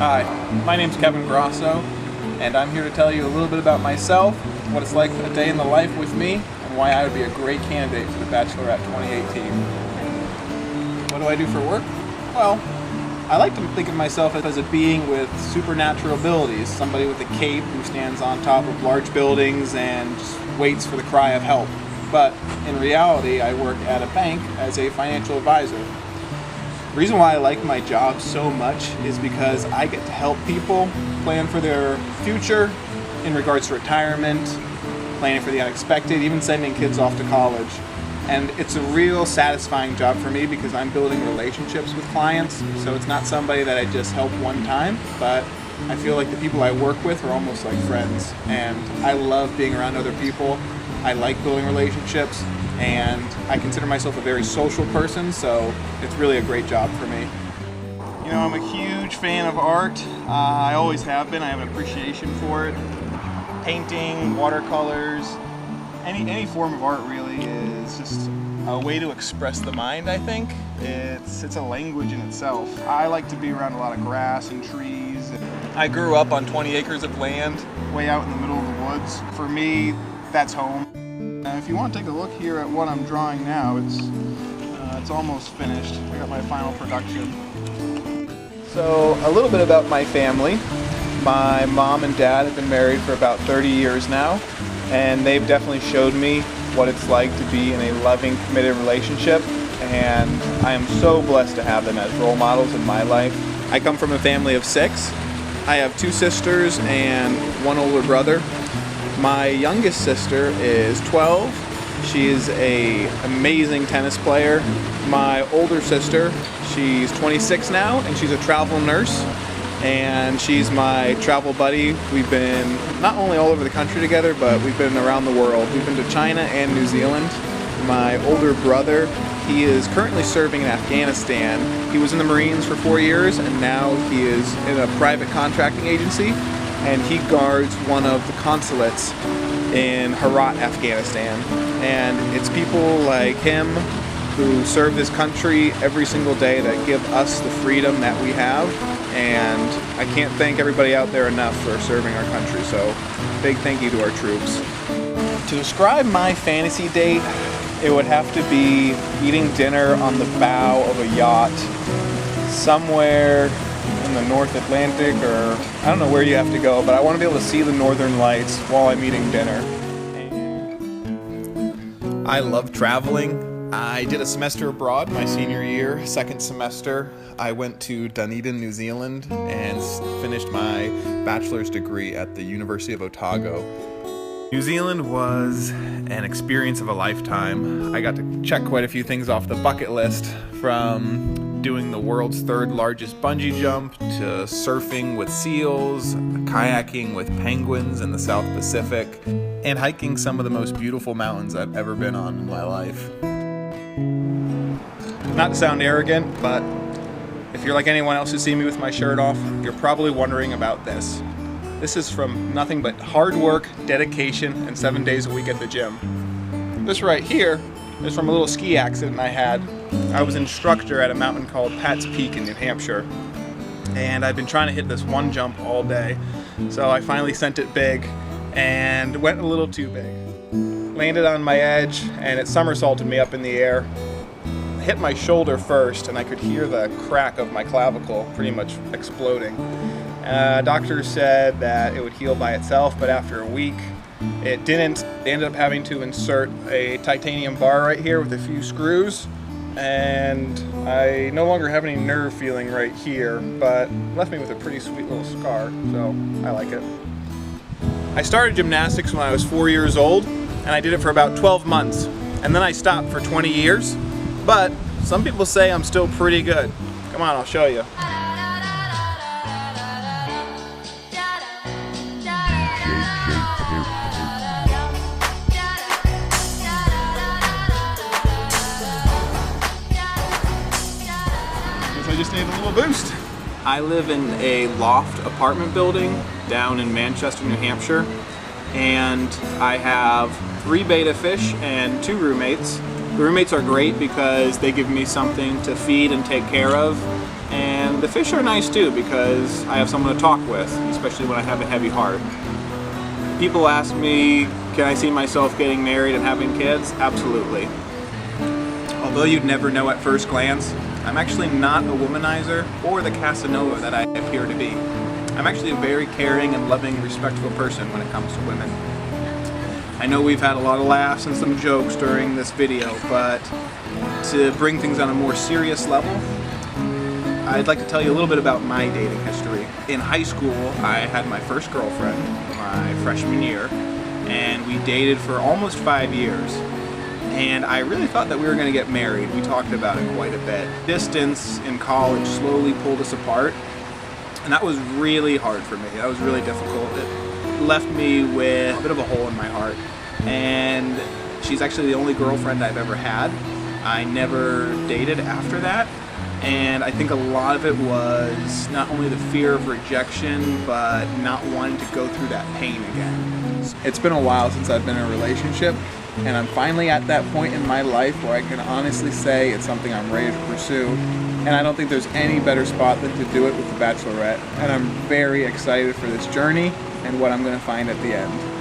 Hi, my name's Kevin Grosso, and I'm here to tell you a little bit about myself, what it's like a day in the life with me, and why I would be a great candidate for the Bachelorette 2018. What do I do for work? Well, I like to think of myself as a being with supernatural abilities, somebody with a cape who stands on top of large buildings and just waits for the cry of help. But in reality, I work at a bank as a financial advisor. The reason why I like my job so much is because I get to help people plan for their future in regards to retirement, planning for the unexpected, even sending kids off to college. And it's a real satisfying job for me because I'm building relationships with clients, so it's not somebody that I just help one time, but I feel like the people I work with are almost like friends, and I love being around other people. I like building relationships, and I consider myself a very social person, so it's really a great job for me. You know, I'm a huge fan of art. I always have been. I have an appreciation for it. Painting, watercolors, any form of art really is just a way to express the mind, I think. It's a language in itself. I like to be around a lot of grass and trees. I grew up on 20 acres of land, way out in the middle of the woods. For me, that's home. If you want to take a look here at what I'm drawing now, it's almost finished. I got my final production. So a little bit about my family. My mom and dad have been married for about 30 years now, and they've definitely showed me what it's like to be in a loving, committed relationship, and I am so blessed to have them as role models in my life. I come from a family of 6. I have 2 sisters and 1 older brother. My youngest sister is 12. She is an amazing tennis player. My older sister, she's 26 now, and she's a travel nurse, and she's my travel buddy. We've been not only all over the country together, but we've been around the world. We've been to China and New Zealand. My older brother, he is currently serving in Afghanistan. He was in the Marines for 4 years, and now he is in a private contracting agency, and he guards one of the consulates in Herat, Afghanistan. And it's people like him who serve this country every single day that give us the freedom that we have, and I can't thank everybody out there enough for serving our country, so big thank you to our troops. To describe my fantasy date, it would have to be eating dinner on the bow of a yacht somewhere in the North Atlantic, or I don't know where you have to go, but I want to be able to see the northern lights while I'm eating dinner. I love traveling. I did a semester abroad my senior year. Second semester, I went to Dunedin, New Zealand, and finished my bachelor's degree at the University of Otago. New Zealand was an experience of a lifetime. I got to check quite a few things off the bucket list, from doing the world's 3rd largest bungee jump to surfing with seals, kayaking with penguins in the South Pacific, and hiking some of the most beautiful mountains I've ever been on in my life. Not to sound arrogant, but if you're like anyone else who's seen me with my shirt off, you're probably wondering about this. This is from nothing but hard work, dedication, and 7 days a week at the gym. This right here is from a little ski accident I had. I was an instructor at a mountain called Pat's Peak in New Hampshire, and I've been trying to hit this one jump all day. So I finally sent it big and went a little too big. Landed on my edge, and it somersaulted me up in the air. I hit my shoulder first, and I could hear the crack of my clavicle pretty much exploding. Doctors said that it would heal by itself, but after a week, it didn't. They ended up having to insert a titanium bar right here with a few screws, and I no longer have any nerve feeling right here, but left me with a pretty sweet little scar, so I like it. I started gymnastics when I was 4 years old, and I did it for about 12 months, and then I stopped for 20 years, but some people say I'm still pretty good. Come on, I'll show you. I just need a little boost. I live in a loft apartment building down in Manchester, New Hampshire, and I have 3 betta fish and 2 roommates. The roommates are great because they give me something to feed and take care of, and And the fish are nice too because I have someone to talk with, especially when I have a heavy heart. People ask me, can I see myself getting married and having kids? Absolutely. Although you'd never know at first glance, I'm actually not a womanizer or the Casanova that I appear to be. I'm actually a very caring and loving, respectful person when it comes to women. I know we've had a lot of laughs and some jokes during this video, but to bring things on a more serious level, I'd like to tell you a little bit about my dating history. In high school, I had my first girlfriend my freshman year, and we dated for almost 5 years. And I really thought that we were going to get married. We talked about it quite a bit. Distance in college slowly pulled us apart, and that was really hard for me. That was really difficult. It left me with a bit of a hole in my heart. And she's actually the only girlfriend I've ever had. I never dated after that. And I think a lot of it was not only the fear of rejection, but not wanting to go through that pain again. It's been a while since I've been in a relationship, and I'm finally at that point in my life where I can honestly say it's something I'm ready to pursue. And I don't think there's any better spot than to do it with The Bachelorette. And I'm very excited for this journey and what I'm going to find at the end.